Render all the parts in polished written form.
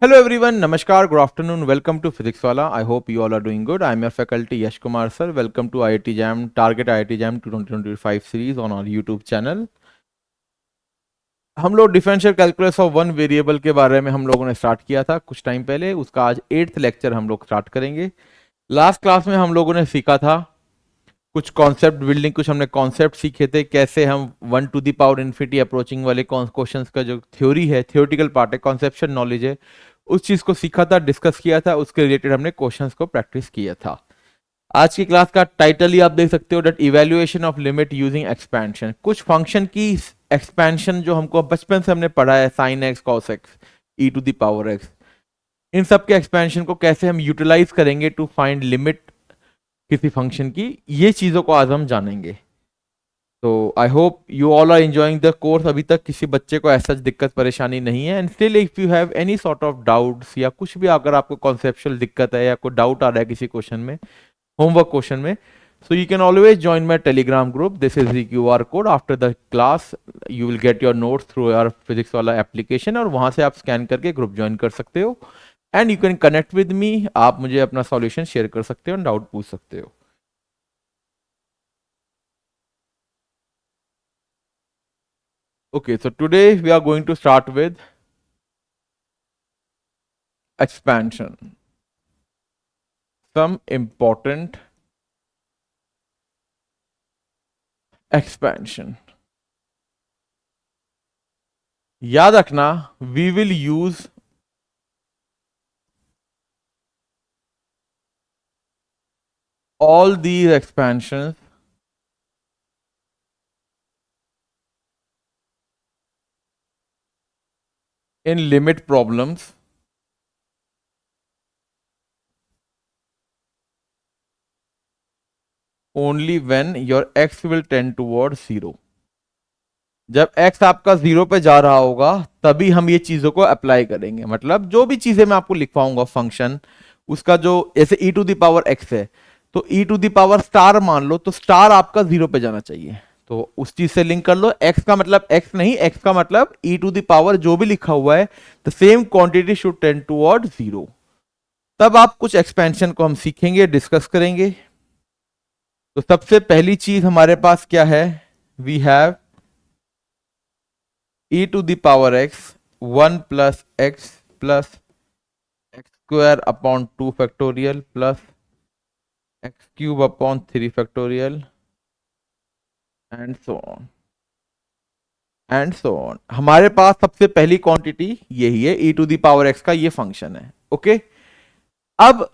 Hello everyone, Namaskar, good afternoon, welcome to Physics Wala. I hope you all are doing good. I am your faculty Yash Kumar sir. Welcome to IIT Jam, Target IIT Jam 2025 series on our YouTube channel. हम लोग differential calculus of one variable के बारे में हम लोगों ने start किया था कुछ टाइम पहले। उसका आज 8th लेक्चर हम लोग स्टार्ट करेंगे। लास्ट क्लास में हम लोगों ने सीखा था कुछ कॉन्सेप्ट बिल्डिंग, कुछ हमने कॉन्सेप्ट सीखे थे, कैसे हम 1 to the power infinity approaching वाले क्वेश्चंस का जो थ्योरी है, थियोरेटिकल पार्ट है, कॉन्सेप्शन नॉलेज है, उस चीज को सीखा था, डिस्कस किया था, उसके रिलेटेड हमने क्वेश्चंस को प्रैक्टिस किया था। आज की क्लास का टाइटल ही आप देख सकते हो, that evaluation of limit using expansion. कुछ फंक्शन की एक्सपेंशन जो हमको बचपन से हमने पढ़ा है, sine x, cos x, e to the power x, इन सब के एक्सपेंशन को कैसे हम यूटिलाइज करेंगे टू फाइंड लिमिट किसी फंक्शन की, ये चीजों को आज हम जानेंगे। तो I hope you all are enjoying the course. अभी तक किसी बच्चे को ऐसा दिक्कत परेशानी नहीं है। And still if you have any sort of doubts या कुछ भी, अगर आपको कॉन्सेप्चुअल दिक्कत है या कोई डाउट आ रहा है किसी क्वेश्चन में, होमवर्क क्वेश्चन में, so you can always join my telegram group. This is the QR code. After the class you will get your notes through your physics वाला application, और वहां से आप स्कैन करके ग्रुप ज्वाइन कर सकते हो। And you can connect with me, आप मुझे अपना सॉल्यूशन शेयर कर सकते हो, डाउट पूछ सकते हो। Okay, so today we are going to start with expansion. Some important expansion. याद रखना, we will use all these expansions in limit problems only when your x will tend towards 0. जब x आपका 0 पे जा रहा होगा तभी हम ये चीजों को अप्लाई करेंगे। मतलब जो भी चीजें मैं आपको लिखवाऊंगा फंक्शन, उसका जो ऐसे e to the power x है, तो e to the power star मान लो, तो स्टार आपका 0 पे जाना चाहिए। तो उस चीज से लिंक कर लो। x का मतलब x नहीं, x का मतलब e टू द पावर जो भी लिखा हुआ है, the same quantity should tend toward 0। तब आप कुछ एक्सपेंशन को हम सीखेंगे, डिस्कस करेंगे। तो सबसे पहली चीज हमारे पास क्या है? We have e to the power x 1 plus x plus x square upon 2 factorial plus x cube upon 3 factorial and so on and so on. हमारे पास सबसे पहली क्वांटिटी यही है, e to the power x का ये function है। Okay, अब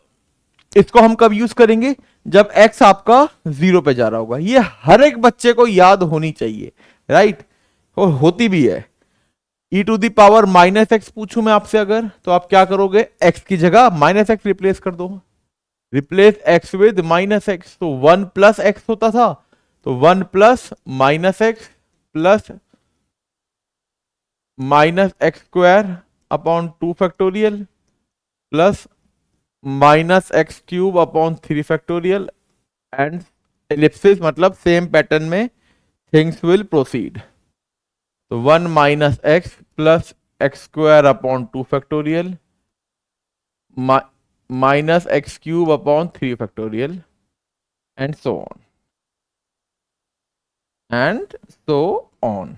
इसको हम कब यूज करेंगे? जब x आपका 0 पे जा रहा होगा। ये हर एक बच्चे को याद होनी चाहिए, राइट? और होती भी है। e to the power minus x पूछूं मैं आपसे अगर, तो आप क्या करोगे? x की जगह माइनस एक्स रिप्लेस कर दो। Replace x with minus x, तो 1 प्लस एक्स होता था, तो 1 plus minus x plus minus x square upon 2 factorial plus minus x cube upon 3 factorial and Ellipsis, मतलब सेम पैटर्न में थिंग्स विल प्रोसीड। तो 1 minus x plus x square upon 2 factorial minus x cube upon 3 factorial and so on and so on.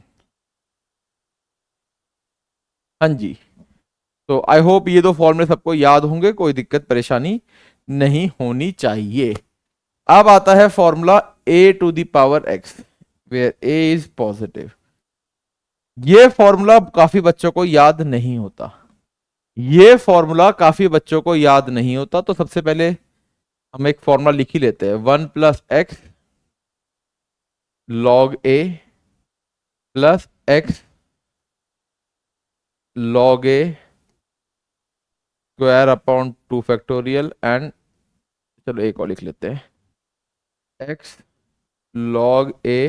हाँ जी, तो I hope ये दो फॉर्मूले सबको याद होंगे, कोई दिक्कत परेशानी नहीं होनी चाहिए। अब आता है formula a to the power x where a is positive. ये फॉर्मूला काफी बच्चों को याद नहीं होता। ये फॉर्मूला काफी बच्चों को याद नहीं होता। तो सबसे पहले हम एक फॉर्मूला लिख ही लेते हैं, 1 plus x log A plus x log A square upon 2 factorial and, चलो एक और लिख लेते हैं, x log A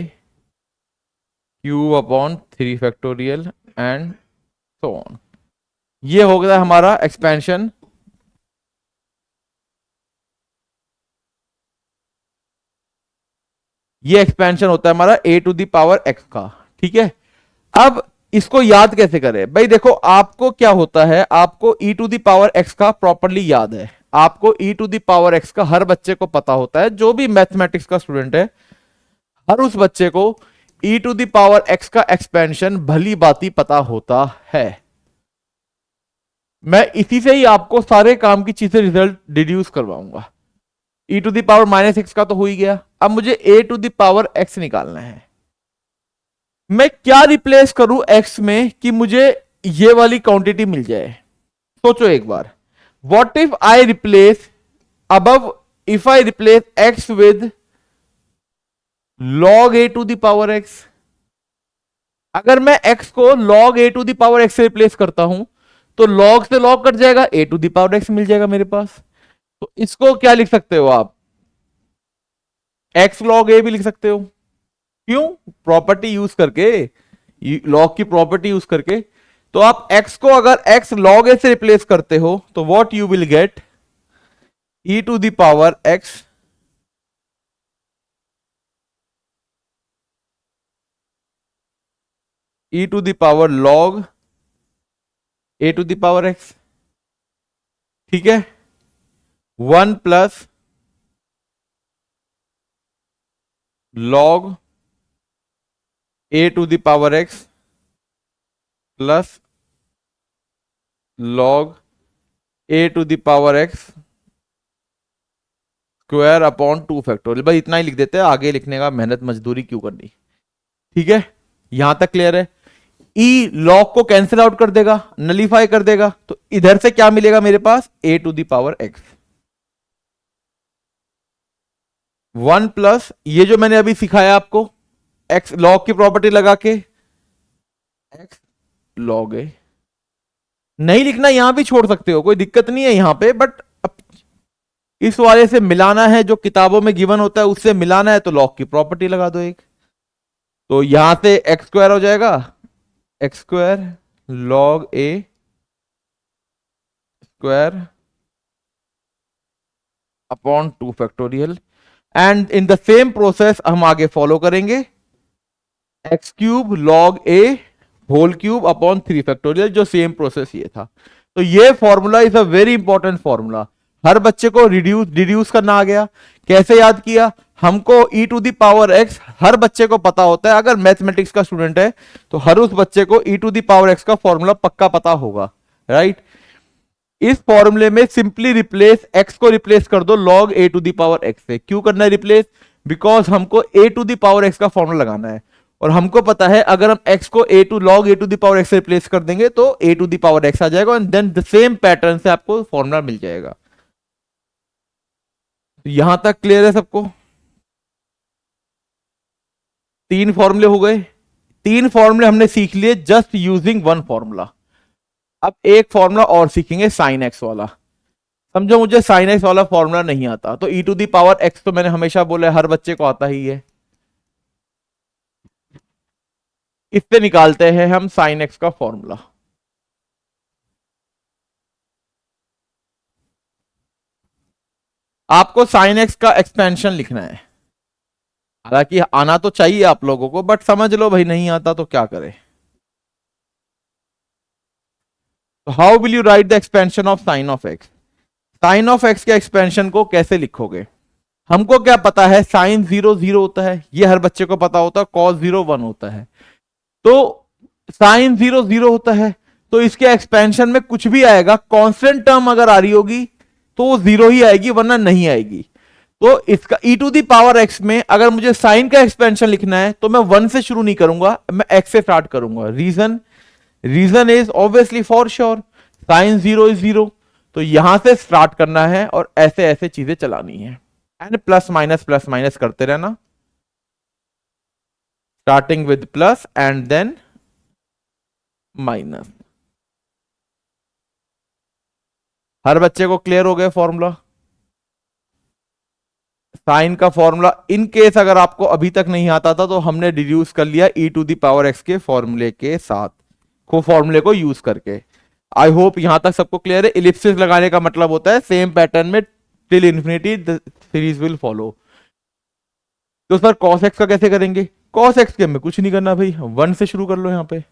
cube upon 3 factorial and so on. ये हो गया हमारा एक्सपेंशन। ये एक्सपेंशन होता है हमारा a to the power x का। ठीक है, अब इसको याद कैसे करें भाई? देखो आपको क्या होता है, आपको e to the power x का प्रॉपरली याद है, आपको e to the power x का हर बच्चे को पता होता है, जो भी मैथमेटिक्स का स्टूडेंट है हर उस बच्चे को e to the power x का एक्सपेंशन भली बाती पता होता है। मैं इसी से ही आपको सारे काम की चीजें रिजल्ट डिड्यूस करवाऊंगा। e to the power minus x का तो हो ही गया, अब मुझे a to the power x निकालना है। मैं क्या रिप्लेस करूं x में कि मुझे ये वाली क्वांटिटी मिल जाए? सोचो एक बार, what if I replace above, if I replace x with log a to the power x। अगर मैं x को log a to the power x से रिप्लेस करता हूं तो log से log कट जाएगा, a to the power x मिल जाएगा मेरे पास। तो इसको क्या लिख सकते हो आप? x log a भी लिख सकते हो। क्यों? प्रॉपर्टी यूज करके, लॉग की प्रॉपर्टी यूज करके। तो आप x को अगर x log a से रिप्लेस करते हो तो what you will get, e to the power x e to the power log a to the power x। ठीक है, 1 plus log a to the power x plus log a to the power x square upon 2 factorial. भाई इतना ही लिख देते हैं, आगे लिखने का मेहनत मजदूरी क्यों करनी। ठीक है, यहां तक क्लियर है। e log को कैंसिल आउट कर देगा, नलीफाई कर देगा, तो इधर से क्या मिलेगा मेरे पास? a to the power x। 1 plus ये जो मैंने अभी सिखाया आपको, x log की प्रॉपर्टी लगा के x log a। नहीं लिखना यहां भी छोड़ सकते हो, कोई दिक्कत नहीं है यहां पे, बट इस वाले से मिलाना है, जो किताबों में गिवन होता है उससे मिलाना है, तो log की प्रॉपर्टी लगा दो एक। तो यहां से एक्स स्क्वायर हो जाएगा, x square log a square upon 2 factorial. And in the same process हम आगे फॉलो करेंगे, x cube log a whole cube upon 3 factorial, जो सेम प्रोसेस ये था। तो ये formula is a very important formula, हर बच्चे को रिड्यूस करना आ गया। कैसे याद किया? हमको e to the power x हर बच्चे को पता होता है, अगर मैथमेटिक्स का स्टूडेंट है तो हर उस बच्चे को e to the power x का फॉर्मूला पक्का पता होगा, राइट। इस फॉर्मूले में सिंपली रिप्लेस x को रिप्लेस कर दो log a to the power x से। क्यों करना है रिप्लेस? बिकॉज हमको a to the power x का फॉर्मूला लगाना है, और हमको पता है अगर हम x को log a to the power x से रिप्लेस कर देंगे तो a to the power x आ जाएगा, and then the same pattern से आपको फॉर्मूला मिल जाएगा। तो यहां तक क्लियर है सबको? 3 फॉर्मूले हो गए, 3 फॉर्मूले हमने सीख लिए जस्ट यूजिंग 1 फॉर्मूला। अब एक फॉर्मूला और सीखेंगे साइन एक्स वाला। समझो मुझे साइन एक्स वाला फॉर्मूला नहीं आता, तो e to the power x तो मैंने हमेशा बोला हर बच्चे को आता ही है। इससे निकालते हैं हम साइन एक्स का फॉर्मूला। आपको साइन एक्स का एक्सपेंशन लिखना है, हालांकि आना तो चाहिए आप लोगों को, बट समझ लो भाई नहीं आता तो क्या करें। तो how will you write the expansion of sine of x? Sine of x के एक्सपेंशन को कैसे लिखोगे? हमको क्या पता है, साइन 0 0 होता है, ये हर बच्चे को पता होता है, कॉस 0 1 होता है। तो साइन 0 0 होता है, तो इसके एक्सपेंशन में कुछ भी आएगा, कांस्टेंट टर्म अगर आ रही होगी तो वो 0 ही आएगी, वरना नहीं आएगी। तो इसका e to the power x में अगर मुझे साइन का एक्सपेंशन लिखना है तो मैं 1 से शुरू नहीं करूंगा, मैं x से स्टार्ट करूंगा। Reason is obviously for sure sine 0 is 0, तो यहां से स्टार्ट करना है और ऐसे ऐसे चीजें चलानी है, एंड प्लस माइनस करते रहना, starting with plus and then minus. हर बच्चे को क्लियर हो गया फॉर्मूला? साइन का फॉर्मूला इन केस अगर आपको अभी तक नहीं आता था तो हमने डिड्यूस कर लिया e to the power x के फॉर्मूले के साथ, को फॉर्मूले को यूज करके। आई होप यहां तक सबको क्लियर है। इलिप्सिस लगाने का मतलब होता है सेम पैटर्न में till infinity the series will follow. तो सर cos x का कैसे करेंगे? cos x के में कुछ नहीं करना भाई, 1 से शुरू कर लो यहां पे,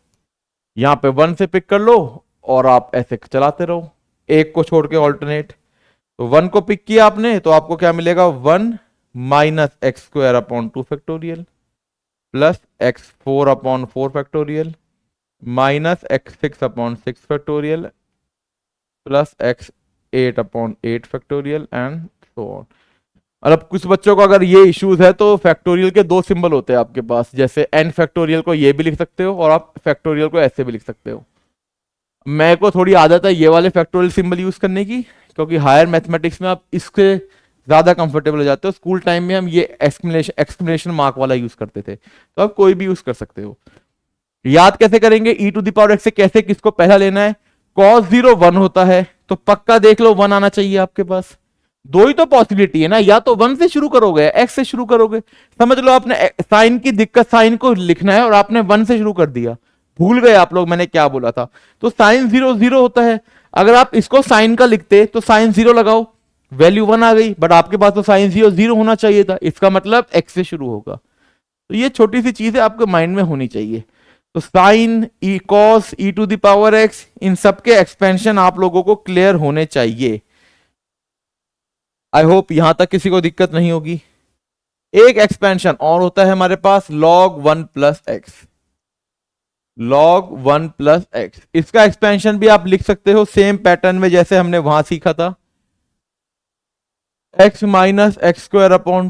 यहां पे 1 से पिक कर लो और आप ऐसे चलाते रहो, एक को छोड़ के ऑल्टरनेट। तो 1 को पिक किया आपने तो आपको क्या मिलेगा, 1 minus x square upon 2 factorial plus x 4 upon 4 factorial minus x 6 upon 6 factorial plus x 8 upon 8 factorial and so on. और अब कुछ बच्चों को अगर ये इश्यूज है तो फैक्टोरियल के दो सिंबल होते हैं आपके पास, जैसे एन फैक्टोरियल को ये भी लिख सकते हो और आप फैक्टोरियल को ऐसे भी लिख सकते हो। मैं को थोड़ी आदत है ये वाले फैक्टोरियल सिंबल यूज करने की, क्योंकि हायर मैथमेटिक्स में आप इसके ज्यादा कंफर्टेबल हो जाते हो। स्कूल टाइम में हम ये एक्सक्लेमेशन मार्क वाला यूज करते थे, तो आप कोई भी यूज कर सकते हो। याद कैसे करेंगे, ई टू द पावर एक्स से कैसे किसको पहला लेना है, कॉस 0 1 होता है तो पक्का देख लो 1 आना चाहिए आपके पास। दो ही तो पॉसिबिलिटी है ना, या तो 1 से शुरू करोगे एक्स से शुरू करोगे। समझ लो आपने साइन की दिक्कत, साइन को लिखना है और आपने 1 से शुरू कर दिया, भूल गए आप लोग मैंने क्या बोला था। तो साइन 0 0 होता है, अगर आप इसको साइन का लिखते तो साइन 0 लगाओ, वैल्यू 1 आ गई, बट आपके पास तो साइन 0 0 होना चाहिए था, इसका मतलब एक्स से शुरू होगा। तो ये छोटी सी चीज है आपके माइंड में होनी चाहिए। तो sine e cos e to the power x, इन सबके एक्सपेंशन आप लोगों को क्लियर होने चाहिए। आई होप यहां तक किसी को दिक्कत नहीं होगी। एक एक्सपेंशन और होता है हमारे पास, log 1 plus x, log 1 plus x. इसका एक्सपेंशन भी आप लिख सकते हो सेम पैटर्न में जैसे हमने वहां सीखा था, x minus x square upon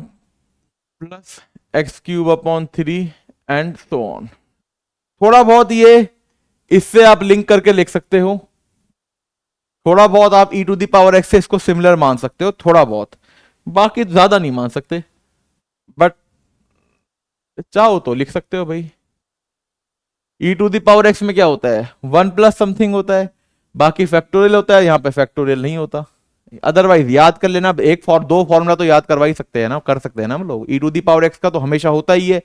plus x cube upon 3 and so on. थोड़ा बहुत ये इससे आप लिंक करके लिख सकते हो, थोड़ा बहुत आप e to the power x से इसको सिमिलर मान सकते हो, थोड़ा बहुत, बाकी ज्यादा नहीं मान सकते, बट चाहो तो लिख सकते हो भाई। e to the power x में क्या होता है, 1 प्लस समथिंग होता है, बाकी फैक्टोरियल होता है, यहां पे फैक्टोरियल नहीं होता। अदरवाइज याद कर लेना, एक दो फॉर्मूला तो याद करवा ही सकते हैं ना, कर सकते हैं ना हम लोग। e to the power x का तो हमेशा होता ही है,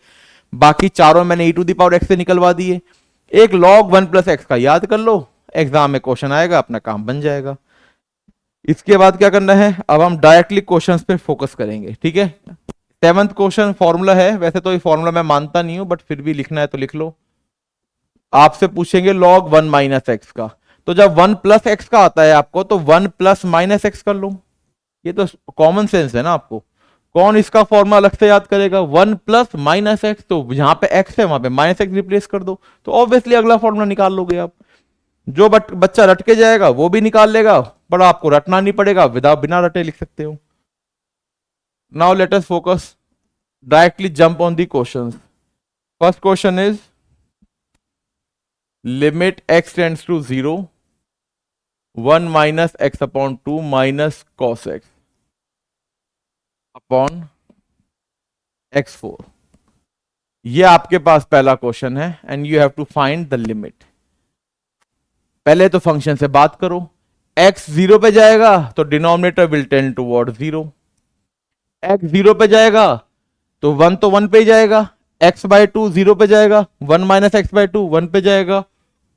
बाकी चारों मैंने e to the power x से निकलवा दिए। एक log 1 प्लस एक्स का याद कर लो, एग्जाम में क्वेश्चन आएगा, अपना काम बन जाएगा। इसके बाद क्या करना है, अब हम डायरेक्टली क्वेश्चंस पे फोकस करेंगे, ठीक है। 7th क्वेश्चन फॉर्मूला है, वैसे तो ये फॉर्मूला मैं मानता नहीं हूं, बट फिर भी लिखना है तो लिख लो। आपसे पूछेंगे log 1 माइनस एक्स का, तो जब 1 प्लस एक्स का आता है आपको तो 1 प्लस माइनस एक्स कर लो, ये तो कॉमन सेंस है ना आपको। कौन इसका फॉर्मूला अलग से याद करेगा, 1 प्लस माइनस एक्स, तो जहां पे एक्स है वहां पे माइनस एक्स रिप्लेस कर दो, तो ऑब्वियसली अगला फॉर्मूला निकाल लोगे आप। जो बच्चा रट के जाएगा वो भी निकाल लेगा, पर आपको रटना नहीं पड़ेगा, बिना रटे लिख सकते हो। Now let us focus, directly jump on the questions. First question is limit x tends to 0 1 minus x upon 2 minus cos x upon x4। ये आपके पास पहला क्वेश्चन है and you have to find the limit. पहले तो function से बात करो, x 0 पे जाएगा तो denominator will tend toward 0, x 0 पे जाएगा तो 1 तो 1 पे ही जाएगा, x बाय 2 0 पे जाएगा, 1 माइनस एक्स बाय 2 1 पे जाएगा,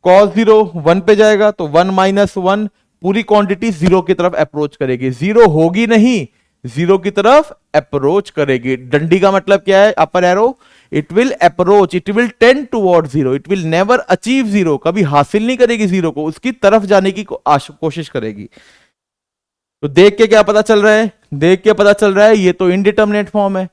cos 0 1 पे जाएगा तो 1 माइनस 1, पूरी क्वांटिटी 0 की तरफ अप्रोच करेगी, 0 होगी नहीं, 0 की तरफ अप्रोच करेगी। डंडी का मतलब क्या है, upper arrow, it will approach, it will tend toward 0, it will never achieve 0, कभी हासिल नहीं करेगी 0 को, उसकी तरफ जाने की कोशिश करेगी। तो देख के क्या पता चल रहा है, देख के पता चल रहा है ये तो इनडिटर्मिनेट फॉर्म है।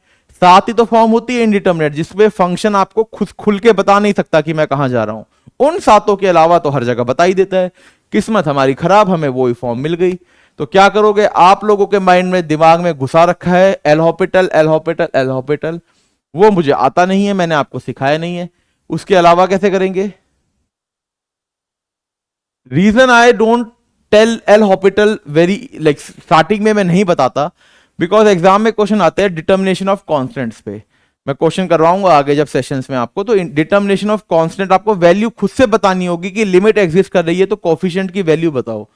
साथ ही तो फॉर्म होती है इनडिटर्मिनेट जिसमें फंक्शन आपको खुद खुल के बता नहीं सकता कि मैं कहां जा रहा हूं, उन सातों के अलावा तो हर जगह बता ही देता है। किस्मत हमारी खराब, हमें वो ही फॉर्म मिल गई। तो क्या करोगे, आप लोगों के माइंड में दिमाग में घुसा रखा है L Hôpital L Hôpital L Hôpital, वो मुझे आता नहीं है, मैंने आपको सिखाया नहीं है, उसके अलावा कैसे करेंगे। Reason I don't tell L'Hopital very like starting में मैं नहीं बताता, बिकॉज एग्जाम में क्वेश्चन आते हैं डिटर्मिनेशन ऑफ कॉन्स्टेंट्स पे, मैं क्वेश्चन करवाऊंगा आगे जब सेशंस में आपको। तो डिटर्मिनेशन ऑफ कांस्टेंट आपको वैल्यू खुद से बतानी होगी कि लिमिट एग्जिस्ट कर रही है तो कोफिशिएंट की वैल्यू बताओ,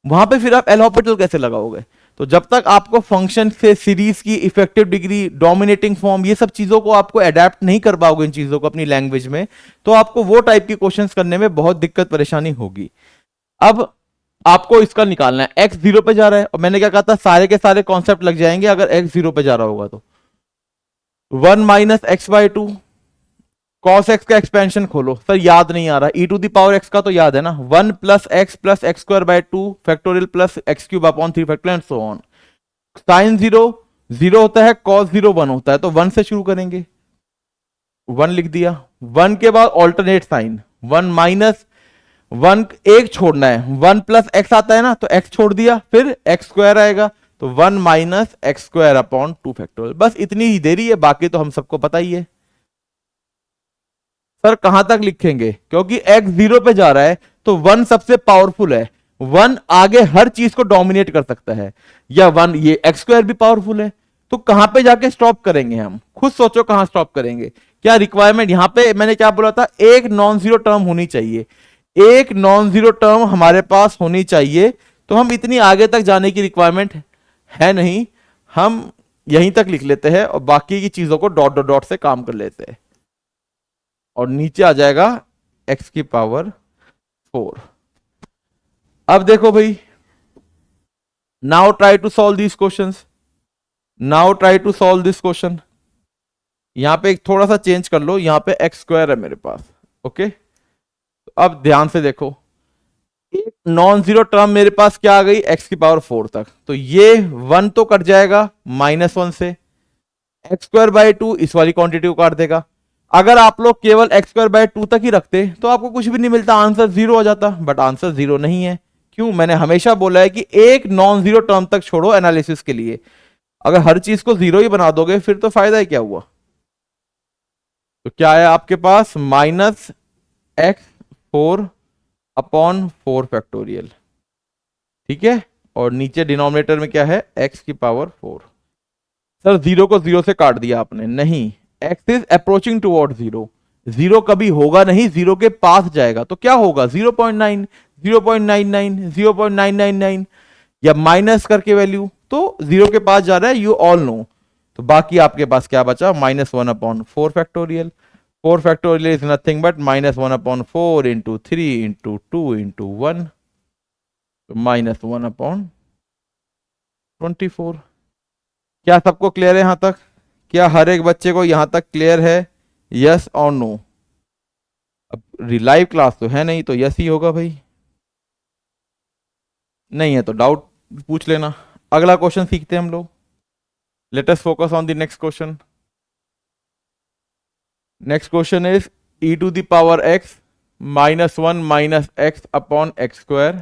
वहां पे फिर आप एल हॉपिटल कैसे लगाओगे। तो जब तक आपको फंक्शन से सीरीज की इफेक्टिव डिग्री, डोमिनेटिंग फॉर्म, ये सब चीजों को आपको अडेप्ट नहीं कर पाओगे इन चीजों को अपनी लैंग्वेज में, तो आपको वो टाइप की क्वेश्चंस करने में बहुत दिक्कत परेशानी होगी। अब आपको इसका निकालना है, x 0 पे जा रहा है और मैंने क्या कहा था, सारे के सारे कॉन्सेप्ट लग जाएंगे अगर x 0 पे जा रहा होगा तो 1 minus x by 2 cos x का एक्सपेंशन खोलो सर, याद नहीं आ रहा, e to the power x का तो याद है ना, 1 plus x square by 2 factorial plus x cube upon 3 factorial and so on. Sine 0 0 होता है, cos 0 1 होता है, तो 1 से शुरू करेंगे, 1 लिख दिया। 1 के बाद ऑल्टरनेट साइन, 1 माइनस 1 एक छोड़ना है, 1 प्लस एक्स आता है ना, तो x छोड़ दिया, फिर एक्स स्क्वायर आएगा, तो 1 minus x square upon 2 factorial. बस इतनी ही देरी है, बाकी तो हम सबको पता ही है। सर कहां तक लिखेंगे, क्योंकि x 0 पे जा रहा है तो 1 सबसे पावरफुल है, 1 आगे हर चीज को डोमिनेट कर सकता है, या 1 ये एक्स स्क्वायर भी पावरफुल है, तो कहां पे जाके स्टॉप करेंगे हम, खुद सोचो कहां स्टॉप करेंगे। क्या रिक्वायरमेंट यहां पे मैंने क्या बोला था, एक नॉन जीरो टर्म होनी चाहिए, एक नॉन जीरो टर्म हमारे पास होनी चाहिए, तो हम इतनी आगे तक जाने की रिक्वायरमेंट है नहीं, हम यहीं तक लिख लेते हैं और बाकी की चीजों को डॉट डॉट डॉट से काम कर लेते हैं, और नीचे आ जाएगा x की पावर 4। अब देखो भाई, now try to solve this questions, now try to solve this question. यहां पे एक थोड़ा सा चेंज कर लो, यहां पे एक्स स्क्वायर है मेरे पास, ओके। तो अब ध्यान से देखो, एक नॉन जीरो टर्म मेरे पास क्या आ गई, एक्स की पावर 4 तक, तो ये 1 तो कट जाएगा -1 से, एक्स स्क्वायर बाय 2 इस वाली क्वांटिटी को काट देगा। अगर आप लोग केवल एक्स स्क्वायर बाय 2 तक ही रखते तो आपको कुछ भी नहीं मिलता, आंसर 0 हो जाता, बट आंसर 0 नहीं है। क्यों, मैंने हमेशा बोला है कि एक नॉन जीरो टर्म तक छोड़ो एनालिसिस के लिए, अगर हर चीज को 0 ही बना दोगे फिर तो फायदा ही क्या हुआ। तो क्या है आपके पास, -x4 अपॉन 4 फैक्टोरियल, ठीक है, और नीचे डिनोमिनेटर में क्या है, x की पावर 4। सर 0 को 0 से काट दिया आपने, नहीं, x इज अप्रोचिंग टुवर्ड 0, 0 कभी होगा नहीं, 0 के पास जाएगा, तो क्या होगा, 0.9, 0.99, 0.999, या माइनस करके वैल्यू, तो 0 के पास जा रहा है, यू ऑल नो। तो बाकी आपके पास क्या बचा, -1 upon 4 factorial, 4 factorial is nothing but -1 upon 4 into 3 into 2 into 1, तो -1 अपॉन 24। क्या सबको क्लियर है यहां तक, क्या हर एक बच्चे को यहां तक क्लियर है, यस और नो। अब लाइव क्लास तो है नहीं, तो यस ही होगा भाई, नहीं है तो डाउट पूछ लेना। अगला क्वेश्चन सीखते हैं हम लोग, let us focus on the next question. Next question is e to the power x -1 minus x upon x square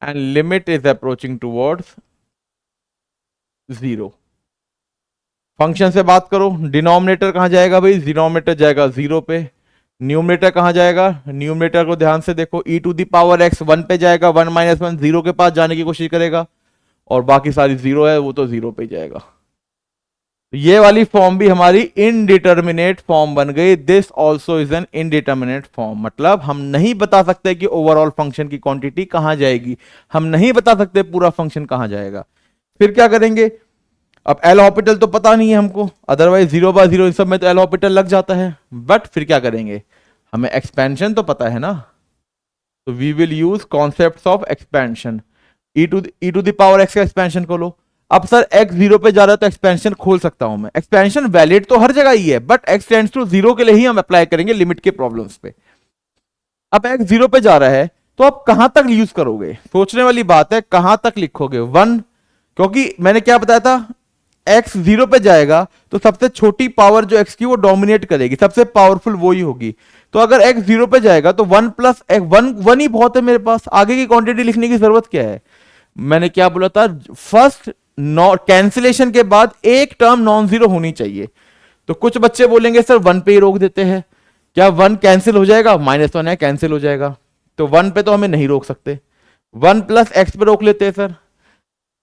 and limit is approaching towards 0। Function से बात करो, डिनोमिनेटर कहां जाएगा भाई, डिनोमिनेटर जाएगा 0 पे, न्यूमरेटर कहां जाएगा, न्यूमरेटर को ध्यान से देखो, e to the power x 1 पे जाएगा, 1 - 1 0 के पास जाने की कोशिश करेगा, और बाकी सारी 0 है वो तो 0 पे जाएगा। ये वाली फॉर्म भी हमारी इनडिटर्मिनेट फॉर्म बन गई, this also is an indeterminate form, मतलब हम नहीं बता सकते कि ओवरऑल फंक्शन की क्वांटिटी कहां जाएगी, हम नहीं बता सकते पूरा फंक्शन कहां जाएगा। फिर क्या करेंगे, अब एल हॉपिटल तो पता नहीं है हमको, अदरवाइज 0/0 इन सब में तो एल हॉपिटल लग जाता है, बट फिर क्या करेंगे, हमें एक्सपेंशन तो पता है ना, तो we will use concept of expansion. E to the power x का एक्सपेंशन खोलो। अब सर x 0 पे जा रहा है तो एक्सपेंशन खोल सकता हूं मैं, एक्सपेंशन वैलिड तो हर जगह ही है, बट x टेंड्स टू 0 के लिए ही हम अप्लाई करेंगे लिमिट के प्रॉब्लम्स पे। अब x 0 पे जा रहा है तो आप कहां तक यूज करोगे, सोचने वाली बात है, कहां तक लिखोगे 1, क्योंकि मैंने क्या बताया था, x 0 पे जाएगा तो सबसे छोटी पावर जो x की वो डोमिनेट करेगी, सबसे पावरफुल वो ही होगी। तो अगर x 0 पे जाएगा तो 1 प्लस वन ही बहुत है मेरे पास, आगे की क्वांटिटी लिखने की जरूरत क्या है। मैंने क्या बोला था, फर्स्ट कैंसिलेशन के बाद एक टर्म नॉन जीरो होनी चाहिए। तो कुछ बच्चे बोलेंगे सर 1 पे ही रोक देते हैं, क्या 1 कैंसिल हो जाएगा, -1 है कैंसिल हो जाएगा, तो 1 पे तो हमें नहीं रोक सकते, 1 प्लस एक्स पे रोक लेते हैं सर,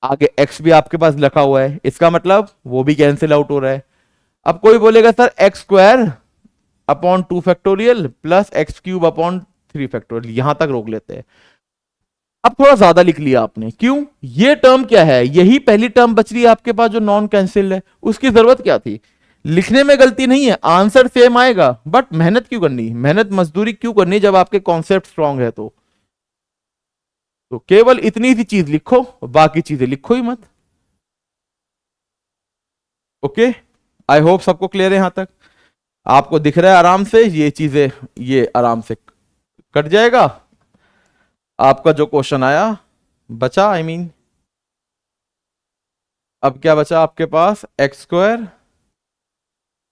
आगे x भी आपके पास लिखा हुआ है, इसका मतलब वो भी कैंसिल आउट हो रहा है। अब कोई बोलेगा sir x square upon 2 factorial plus x cube upon 3 factorial, यहां तक रोक लेते हैं। अब थोड़ा ज्यादा लिख लिया आपने, क्यों, ये टर्म क्या है, यही पहली टर्म बच रही है आपके पास जो नॉन कैंसिल है, उसकी जरूरत क्या थी, लिखने में गलती नहीं है, आंसर सेम आएगा, बट मेहनत क्यों करनी, मेहनत मजदूरी क्यों करनी जब आपके कॉन्सेप्ट स्ट्रांग है। तो केवल इतनी सी चीज लिखो, बाकी चीजें लिखो ही मत। ओके, आई होप सबको क्लियर है यहां तक। आपको दिख रहा है आराम से, ये चीजें ये आराम से कट जाएगा। आपका जो क्वेश्चन आया बचा, आई मीन अब क्या बचा आपके पास, x square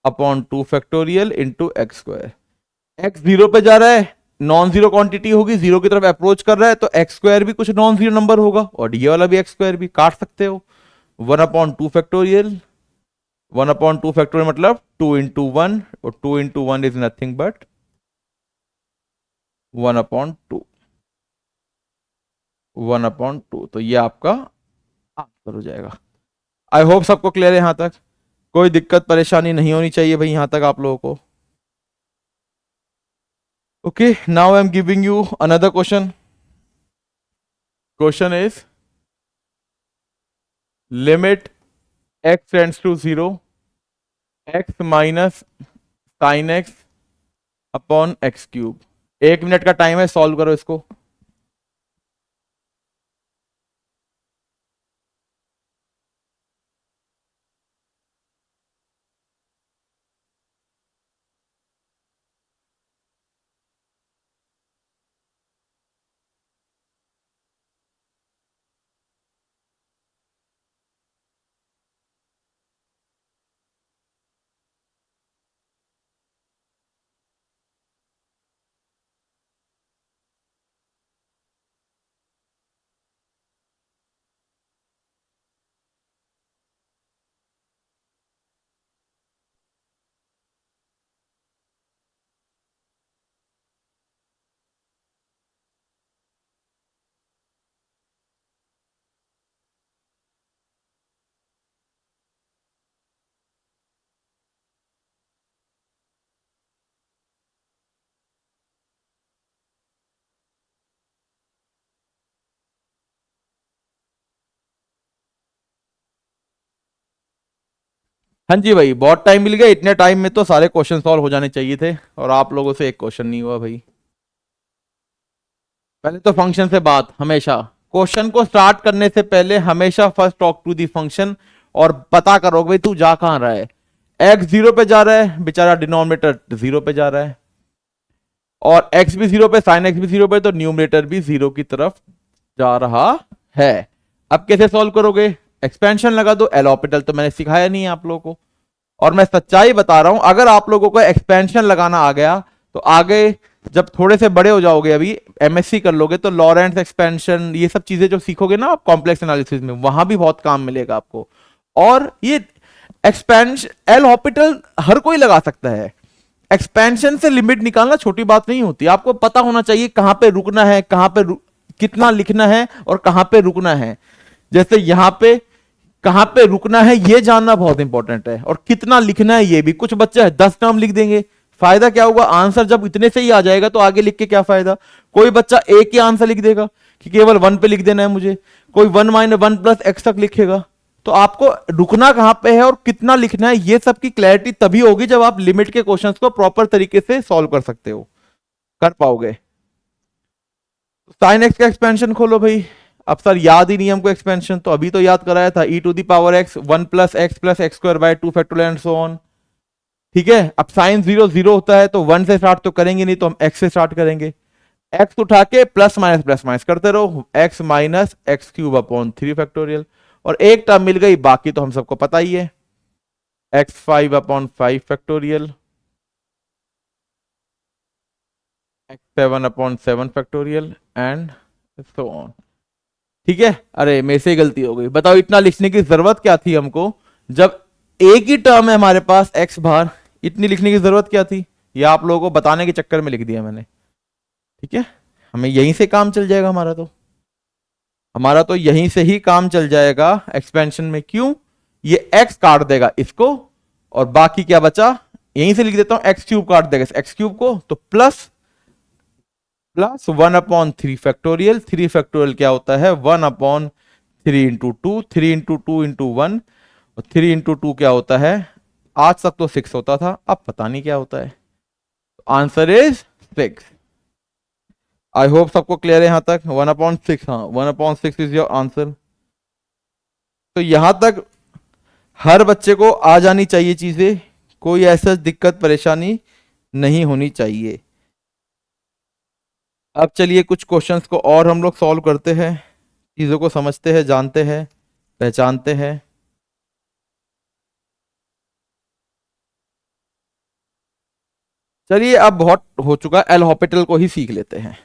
upon 2 factorial into x square. X zero पे जा रहा है, नॉन जीरो क्वांटिटी होगी, जीरो की तरफ अप्रोच कर रहा है, तो एक्स स्क्वायर भी कुछ नॉन जीरो नंबर होगा, और ये वाला भी एक्स स्क्वायर भी काट सकते हो। 1/2 फैक्टोरियल, 1/2 फैक्टोरियल मतलब 2 into 1, और 2 into 1 इज नथिंग बट 1/2, 1/2। तो ये आपका आंसर हो जाएगा। आई होप सबको क्लियर है यहां तक, कोई दिक्कत परेशानी नहीं होनी चाहिए भाई यहां तक आप लोगों को। Okay, now I am giving you another question. Question is limit x tends to 0, x minus sine x upon x cube. 1 minute का टाइम है, सॉल्व करो इसको। हाँ जी भाई, बहुत टाइम मिल गया, इतने टाइम में तो सारे क्वेश्चन सॉल्व हो जाने चाहिए थे, और आप लोगों से एक क्वेश्चन नहीं हुआ भाई। पहले तो फंक्शन से बात, हमेशा क्वेश्चन को स्टार्ट करने से पहले हमेशा first talk to the function, और पता करो भाई तू जा कहां रहा है। एक्स जीरो पे जा रहा है बेचारा, डिनोमिनेटर जीरो पे जा रहा है, और एक्स भी जीरो पे, साइन एक्स भी जीरो पे, तो न्यूमरेटर भी जीरो की तरफ जा रहा है। अब कैसे सॉल्व करोगे, एक्सपेंशन लगा दो। एल ऑपिटल तो मैंने सिखाया नहीं है आप लोगों को, और मैं सच्चाई बता रहा हूं, अगर आप लोगों को एक्सपेंशन लगाना आ गया तो आगे जब थोड़े से बड़े हो जाओगे, अभी एमएससी कर लोगे, तो लॉरेंट्स एक्सपेंशन ये सब चीजें जो सीखोगे ना आप कॉम्प्लेक्स एनालिसिस में, वहां भी बहुत काम मिलेगा आपको। और ये एक्सपेंशन एल हॉपिटल हर कोई लगा सकता है। एक्सपेंशन से लिमिट निकालना छोटी बात नहीं होती, आपको पता होना चाहिए कहां पे रुकना है, कहां पे कितना लिखना है और कहां पे रुकना है। जैसे यहां पे कहां पे रुकना है ये जानना बहुत इंपॉर्टेंट है, और कितना लिखना है ये भी। कुछ बच्चे 10 टर्म लिख देंगे, फायदा क्या होगा, आंसर जब इतने से ही आ जाएगा तो आगे लिख के क्या फायदा। कोई बच्चा एक ही आंसर लिख देगा कि केवल 1 पे लिख देना है मुझे, कोई 1 - 1 + x तक लिखेगा। तो आपको रुकना कहां पे है और कितना लिखना है, ये सब की क्लैरिटी तभी होगी जब आप लिमिट के क्वेश्चंस को प्रॉपर तरीके से सॉल्व कर सकते हो, कर पाओगे। साइन एक्स का एक्सपेंशन खोलो भाई। अब सर याद ही नहीं हमको एक्सपेंशन, तो अभी तो याद कराया था, e⁻x 1 + x + x² 2 and so on. ठीक है, अब साइन 0 0 होता है, तो 1 से स्टार्ट तो करेंगे नहीं, तो हम x से स्टार्ट करेंगे। x उठा के प्लस माइनस करते रहो, x - x³ 3 और एक टर्म मिल गई, बाकी तो हम सबको पता ही है, x5/5 x7/7 and so on. ठीक है, अरे मेरे से गलती हो गई, बताओ इतना लिखने की जरूरत क्या थी हमको, जब एक ही टर्म है हमारे पास x बार, इतनी लिखने की जरूरत क्या थी। ये आप लोगों को बताने के चक्कर में लिख दिया मैंने। ठीक है, हमें यहीं से काम चल जाएगा, हमारा तो यहीं से ही काम चल जाएगा एक्सपेंशन में। क्यों, ये x काट देगा इसको, और बाकी क्या बचा, यहीं से लिख देता हूं, x³ काट देगा x³ को, तो प्लस 1/3 3 क्या होता है, 1/3 × 2, 3 × 2 × 1, और 3 × 2 क्या होता है, आज तक तो 6 होता था, अब पता नहीं क्या होता है। Answer is 6। आई होप सबको क्लियर है यहां तक। 1/6, हाँ 1/6 इज योर आंसर। तो यहां तक हर बच्चे को आ जानी चाहिए चीजें, कोई ऐसा दिक्कत परेशानी नहीं होनी चाहिए। अब चलिए कुछ क्वेश्चंस को और हम लोग सॉल्व करते हैं, चीज़ों को समझते हैं, जानते हैं, पहचानते हैं। चलिए अब बहुत हो चुका, एल हॉपिटल को ही सीख लेते हैं।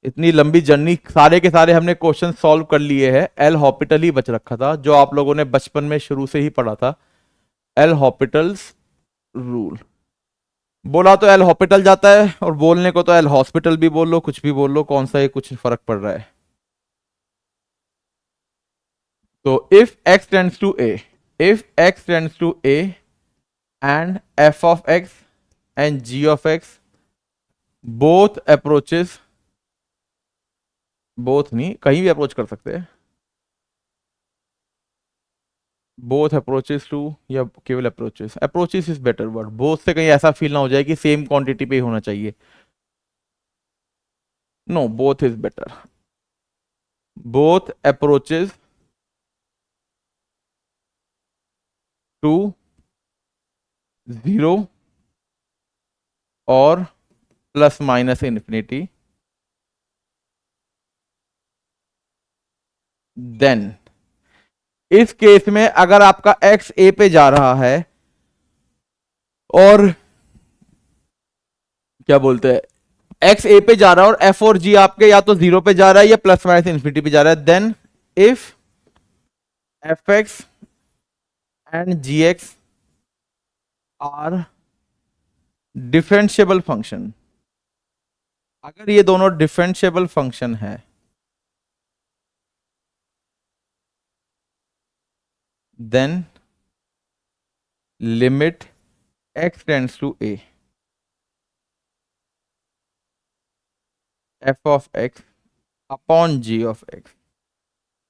इतनी लंबी जर्नी, सारे के सारे हमने क्वेश्चन सॉल्व कर लिए हैं। एल हॉपिटल ही बच रखा था जो आप लोगों ने बचपन में शुरू से ही पढ़ा था, एल हॉपिटल्स रूल। बोला तो एल हॉपिटल जाता है और बोलने को तो एल हॉस्पिटल भी बोल लो, कुछ भी बोल लो, कौन सा है, कुछ फर्क पड़ रहा है। तो if x tends to a, if x tends to a and f of x and g of x both approaches, both नहीं, कहीं भी अप्रोच कर सकते हैं, बोथ अप्रोचेस टू, या केवल approaches, approaches is better word, both से कहीं ऐसा फील ना हो जाए कि सेम क्वांटिटी पे ही होना चाहिए। No, both is better. Both approaches to zero और प्लस माइनस इन्फिनिटी, देन इस केस में अगर आपका x a पे जा रहा है और क्या बोलते हैं, x a पे जा रहा है और f और g आपके या तो जीरो पे जा रहा है या प्लस माइनस इन्फिनिटी पे जा रहा है, then if fx and gx are differentiable function, अगर ये दोनों डिफरेंशिएबल फंक्शन है, then limit x tends to a f of x upon g of x,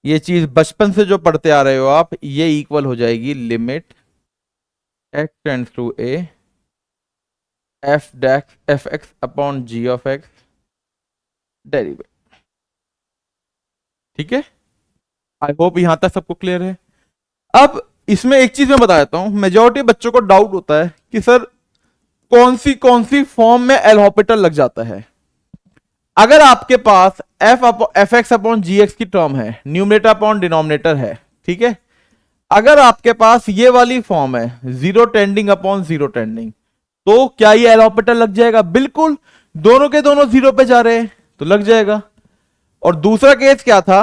ये चीज बचपन से जो पढ़ते आ रहे हो आप, ये इक्वल हो जाएगी limit x tends to a f x upon g of x derivative. ठीक है, आई होप यहां तक सबको क्लियर है। अब इसमें एक चीज मैं बता देता हूं, मेजॉरिटी बच्चों को डाउट होता है कि सर कौन सी फॉर्म में एल हॉपिटल लग जाता है। अगर आपके पास एफ एक्स अपॉन जी एक्स की टर्म है, न्यूमरेटर अपॉन डिनोमिनेटर है, ठीक है, अगर आपके पास ये वाली फॉर्म है zero tending upon zero tending, तो क्या ये एल हॉपिटल लग जाएगा? बिल्कुल, दोनों के दोनों जीरो पे जा रहे हैं तो लग जाएगा। और दूसरा केस क्या था,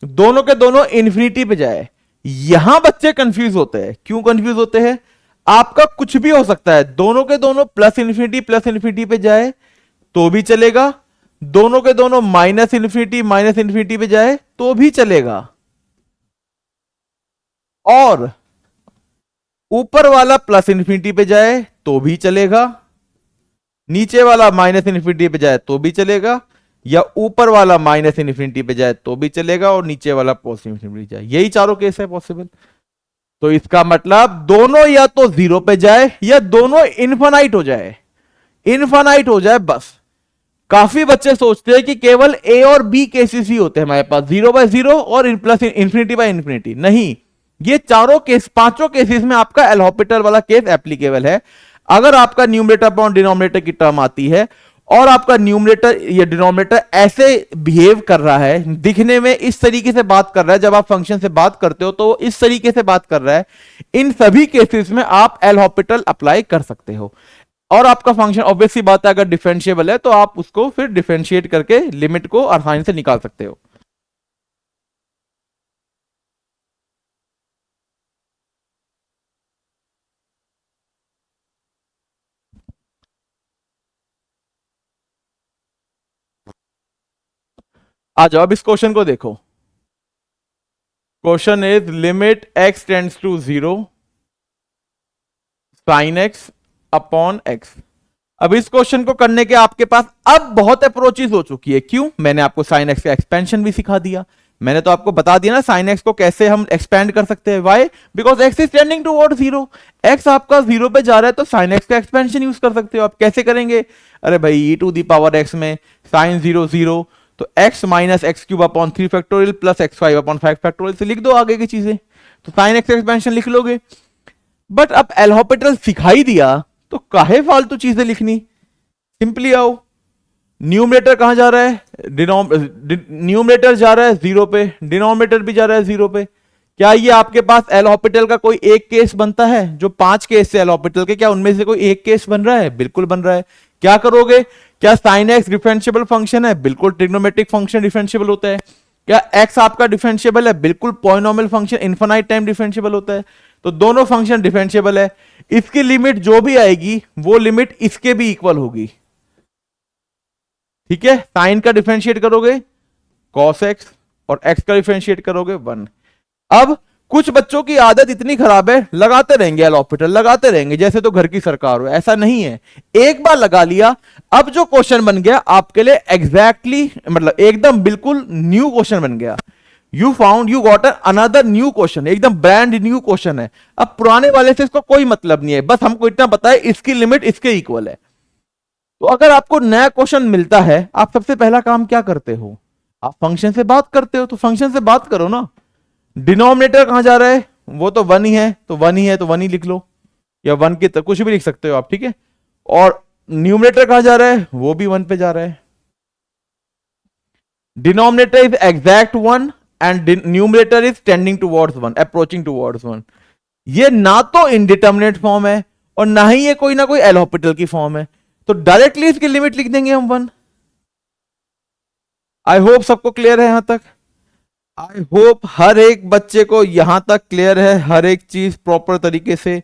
दोनों के दोनों इंफिनिटी पे जाए। यहां बच्चे कंफ्यूज होते हैं। क्यों कंफ्यूज होते हैं? आपका कुछ भी हो सकता है, दोनों के दोनों प्लस इन्फिनिटी पे जाए तो भी चलेगा, दोनों के दोनों माइनस इन्फिनिटी पे जाए तो भी चलेगा, और ऊपर वाला प्लस इन्फिनिटी पे जाए तो भी चलेगा, नीचे वाला माइनस इन्फिनिटी पे जाए तो भी चलेगा, या ऊपर वाला माइनस इन्फिनिटी पे जाए तो भी चलेगा, और नीचे वाला पॉजिटिव इन्फिनिटी जाए। यही चारों केस है पॉसिबल। तो इसका मतलब दोनों या तो जीरो पे जाए या दोनों इनफाइनाइट हो जाए, इनफाइनाइट हो जाए बस। काफी बच्चे सोचते हैं कि केवल ए और बी केसेस ही होते हैं हमारे पास, जीरो बाय जीरो और प्लस इन्फिनिटी बाय इन्फिनिटी। नहीं, ये चारों केस, पांचों केसेस में आपका एल हॉपिटल वाला केस एप्लीकेबल है। अगर आपका न्यूमरेटर अपॉन डिनोमिनेटर की टर्म आती है और आपका न्यूमरेटर या डिनोमिनेटर ऐसे बिहेव कर रहा है, दिखने में इस तरीके से बात कर रहा है, जब आप फंक्शन से बात करते हो तो इस तरीके से बात कर रहा है, इन सभी केसेस में आप एल हॉपिटल अप्लाई कर सकते हो। और आपका फंक्शन ऑब्वियस सी बात है, अगर डिफरेंशिएबल है तो आप उसको फिर डिफरेंशिएट करके लिमिट को आसानी से निकाल सकते हो। आ जाओ, अब इस क्वेश्चन को देखो। Question is limit x tends to zero sine x upon x. अब इस क्वेश्चन को करने के आपके पास अब बहुत अप्रोचेस हो चुकी है। क्यों? मैंने आपको साइन एक्स का एक्सपेंशन भी सिखा दिया। मैंने तो आपको बता दिया ना साइन एक्स को कैसे हम एक्सपेंड कर सकते हैं। Why? Because x is tending toward zero. X आपका जीरो पे जा रहा है तो साइन एक्स का एक्सपेंशन यूज कर सकते हो। आप कैसे करेंगे? अरे भाई e to the power x में साइन जीरो जीरो, तो x minus x cube upon 3 factorial plus x 5 upon 5 factorial से लिख दो आगे की चीजें, तो साइन एक्स एक्सपेंशन लिख लोगे। बट अब एल हॉपिटल सिखाई दिया तो काहे फालतू चीजें लिखनी, सिंपली आओ। न्यूमरेटर कहां जा रहा है, न्यूमरेटर जा रहा है जीरो पे, डिनोमिनेटर भी जा रहा है जीरो पे। क्या ये आपके पास एल हॉपिटल का कोई एक केस बनता है? जो 5 केस है एल हॉपिटल के, क्या उनमें से कोई एक केस बन रहा है? बिल्कुल बन रहा है। क्या करोगे? क्या साइन एक्स डिफरेंशियबल फंक्शन है? बिल्कुल ट्रिग्नोमेट्रिक फंक्शन डिफरेंशियबल होता है। क्या एक्स आपका डिफरेंशियबल है? बिल्कुल polynomial function infinite time differentiable होता है। तो दोनों फंक्शन डिफरेंशियबल है। इसकी लिमिट जो भी आएगी वो लिमिट इसके भी इक्वल होगी। ठीक है, साइन का डिफरेंशिएट करोगे कॉस एक्स और एक्स का डिफरेंशिएट करोगे 1। अब कुछ बच्चों की आदत इतनी खराब है, लगाते रहेंगे एल हॉपिटल, लगाते रहेंगे जैसे तो घर की सरकार हो। ऐसा नहीं है, एक बार लगा लिया, अब जो क्वेश्चन बन गया आपके लिए एग्जैक्टली मतलब एकदम बिल्कुल न्यू क्वेश्चन बन गया। You found you got another new question, एकदम ब्रांड न्यू क्वेश्चन है। अब पुराने वाले से इसको कोई मतलब नहीं है, बस हमको इतना पता है इसकी लिमिट इसके इक्वल है। तो अगर आपको नया क्वेश्चन मिलता है, आप सबसे पहला काम क्या करते हो? आप फंक्शन से बात करते हो, तो फंक्शन से बात करो ना। डिनोमिनेटर कहां जा रहा है? वो तो 1 ही है, तो 1 ही है तो 1 ही लिख लो, या 1 की कुछ भी लिख सकते हो आप, ठीक है। और न्यूमरेटर कहां जा रहा है? वो भी 1 पे जा रहा है। Denominator is exact 1 and numerator is tending towards 1, approaching towards 1। ये ना तो इनडिटर्मिनेट फॉर्म है और ना ही ये कोई ना कोई एल हॉपिटल की फॉर्म है, तो डायरेक्टली इसकी लिमिट लिख देंगे हम 1। आई होप सबको क्लियर है यहां तक। आई होप हर एक बच्चे को यहां तक क्लियर है, हर एक चीज प्रॉपर तरीके से।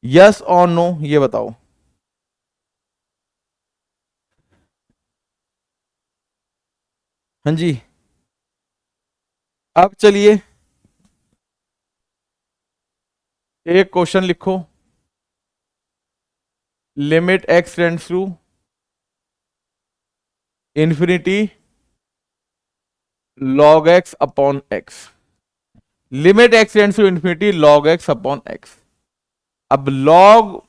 यस और नो ये बताओ। हाँ जी, अब चलिए एक क्वेश्चन लिखो। Limit x tends to infinity log x upon x. Limit x tends to infinity log x upon x. अब log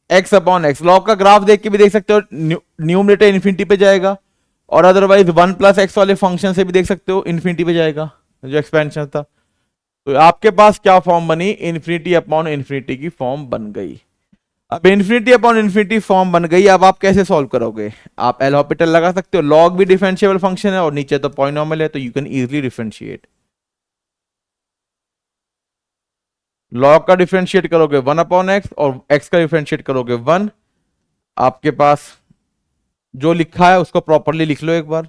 x upon x, log का ग्राफ देख के भी देख सकते हो, न्यूमरेटर इन्फिनिटी पे जाएगा, और अदरवाइज 1 प्लस एक्स वाले फंक्शन से भी देख सकते हो इन्फिनिटी पे जाएगा, जो एक्सपेंशन था। तो आपके पास क्या फॉर्म बनी? इन्फिनिटी अपॉन इन्फिनिटी की फॉर्म बन गई। अब इन्फिनिटी अपॉन इन्फिनिटी फॉर्म बन गई, अब आप कैसे सॉल्व करोगे? आप एल हॉपिटल लगा सकते हो, लॉग भी डिफरेंशिएबल फंक्शन है और नीचे तो पॉलिनॉमियल है, तो you can easily differentiate. Log का डिफरेंशिएट करोगे 1 अपॉन एक्स और एक्स का डिफरेंशिएट करोगे 1। आपके पास जो लिखा है उसको प्रॉपरली लिख लो एक बार।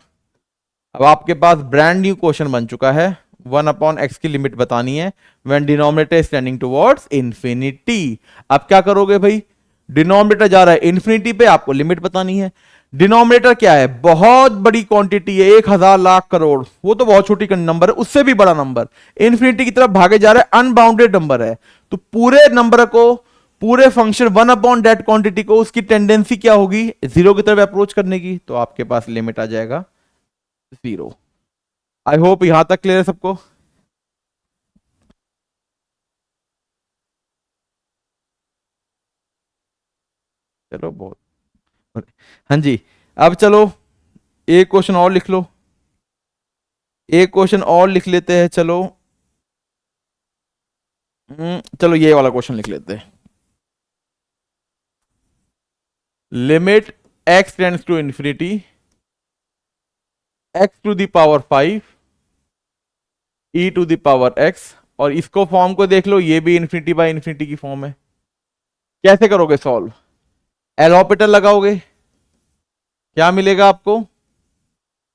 अब आपके पास ब्रांड न्यू क्वेश्चन बन चुका है। 1 अपॉन एक्स की लिमिट बतानी है when denominator is tending towards infinity. अब क्या करोगे भाई? डिनोमिनेटर जा रहा है इंफिनिटी पे, आपको लिमिट बतानी है। डिनोमिनेटर क्या है? बहुत बड़ी क्वांटिटी है, 1000 लाख करोड़, वो तो बहुत छोटी नंबर है, उससे भी बड़ा नंबर इंफिनिटी की तरफ भागे जा रहा है, अनबाउंडेड नंबर है। तो पूरे नंबर को, पूरे फंक्शन 1 अपॉन दैट क्वांटिटी को, उसकी टेंडेंसी क्या होगी? जीरो की तरफ अप्रोच करने की, तो आपके पास लिमिट आ जाएगा 0। आई होप यहां तक क्लियर है सबको। चलो बहुत, हाँ जी। अब चलो एक क्वेश्चन और लिख लो, एक क्वेश्चन और लिख लेते हैं चलो। चलो ये वाला क्वेश्चन लिख लेते हैं। Limit x tends to infinity x to the power 5 e to the power x, और इसको फॉर्म को देख लो, ये भी इंफिनिटी बाय इंफिनिटी की फॉर्म है। कैसे करोगे सॉल्व? एल हॉपिटल लगाओगे, क्या मिलेगा आपको?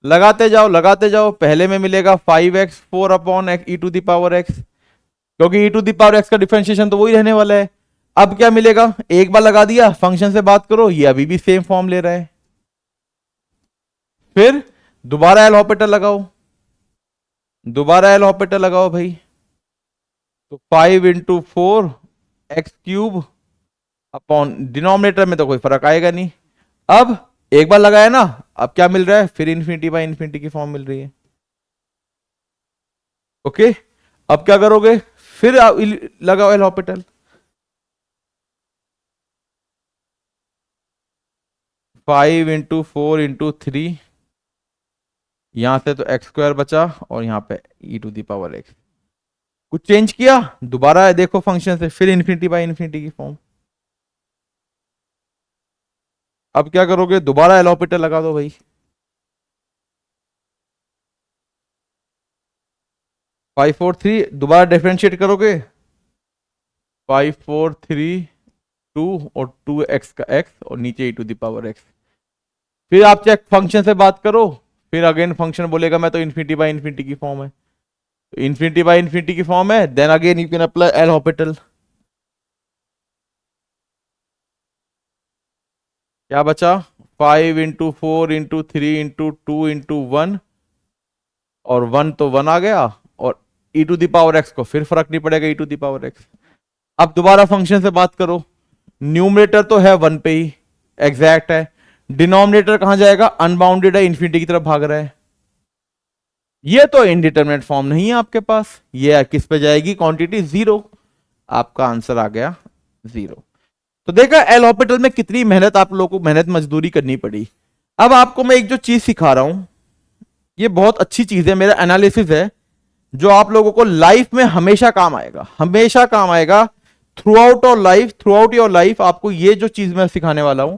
लगाते जाओ लगाते जाओ, पहले में मिलेगा 5x 4 upon x e to the power x, क्योंकि e to the power x का डिफरेंशिएशन तो वही रहने वाला है। अब क्या मिलेगा? एक बार लगा दिया, फंक्शन से बात करो, ये अभी भी सेम फॉर्म ले रहा है। फिर दोबारा एल हॉपिटल लगाओ, दोबारा एल हॉपिटल लगाओ भाई। तो 5 × 4 एक्स क्यूब अपॉन, डिनोमिनेटर में तो कोई फर्क आएगा नहीं। अब एक बार लगाया ना, अब क्या मिल रहा है? फिर इंफिनिटी बाय इंफिनिटी की फॉर्म मिल रही है। ओके, अब क्या करोगे? फिर लगाओ एल हॉपिटल। 5 × 4 × 3, यहां से तो एक्स स्क्वायर बचा और यहां पे ई टू दी पावर एक्स। कुछ चेंज किया, दोबारा देखो फंक्शन से, फिर इन्फिनिटी बाय इन्फिनिटी की फॉर्म। अब क्या करोगे, दोबारा एल ऑपरेटर लगा दो भाई। 5 4 3 दोबारा डिफरेंशिएट करोगे, 5 4 3 2 और 2x का x और नीचे e⁻x। फिर आप चेक फंक्शन से बात करो, फिर अगेन फंक्शन बोलेगा मैं तो इन्फिनिटी बाय इन्फिनिटी की फॉर्म है, तो इन्फिनिटी बाय इन्फिनिटी की फॉर्म है, then again you can apply L'Hopital. क्या बचा, 5 × 4 × 3 × 2 × 1 और 1 तो 1 आ गया, और e⁻x को फिर फर्क नहीं पड़ेगा e⁻x। अब दोबारा फंक्शन से बात करो, न्यूमरेटर तो है 1 पे ही, एग्जैक्ट है, डिनोमिनेटर कहां जाएगा, अनबाउंडेड है, इन्फिनिटी की तरफ भाग रहा है। ये तो इनडिटरमिनेट फॉर्म नहीं है आपके पास, ये किस पे जाएगी, क्वांटिटी 0। आपका आंसर आ गया 0। तो देखा एल हॉपिटल में कितनी मेहनत आप लोगों को मेहनत मजदूरी करनी पड़ी। अब आपको मैं एक जो चीज सिखा रहा हूं, ये बहुत अच्छी चीज है, मेरा एनालिसिस है जो आप लोगों को लाइफ में हमेशा काम आएगा, हमेशा काम आएगा। थ्रू आउट योर लाइफ आपको ये जो चीज मैं सिखाने वाला हूं,